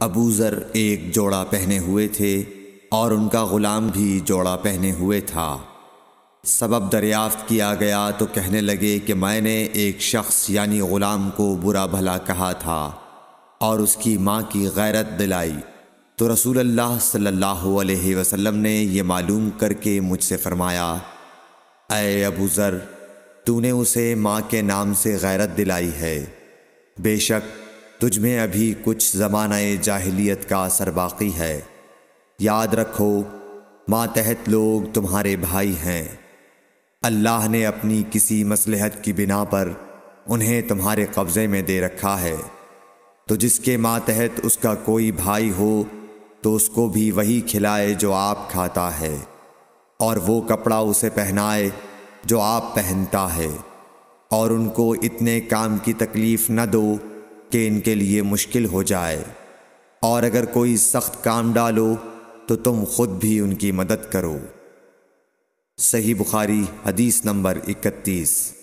ابو ذر ایک جوڑا پہنے ہوئے تھے اور ان کا غلام بھی جوڑا پہنے ہوئے تھا۔ سبب دریافت کیا گیا تو کہنے لگے کہ میں نے ایک شخص یعنی غلام کو برا بھلا کہا تھا اور اس کی ماں کی غیرت دلائی، تو رسول اللہ صلی اللہ علیہ وسلم نے یہ معلوم کر کے مجھ سے فرمایا، اے ابو ذر، تو نے اسے ماں کے نام سے غیرت دلائی ہے، بے شک تجھ میں ابھی کچھ زمانہ جاہلیت کا اثر باقی ہے۔ یاد رکھو ماتحت لوگ تمہارے بھائی ہیں، اللہ نے اپنی کسی مصلحت کی بنا پر انہیں تمہارے قبضے میں دے رکھا ہے، تو جس کے ماتحت اس کا کوئی بھائی ہو تو اس کو بھی وہی کھلائے جو آپ کھاتا ہے، اور وہ کپڑا اسے پہنائے جو آپ پہنتا ہے، اور ان کو اتنے کام کی تکلیف نہ دو کہ ان کے لیے مشکل ہو جائے، اور اگر کوئی سخت کام ڈالو تو تم خود بھی ان کی مدد کرو۔ صحیح بخاری حدیث نمبر 31۔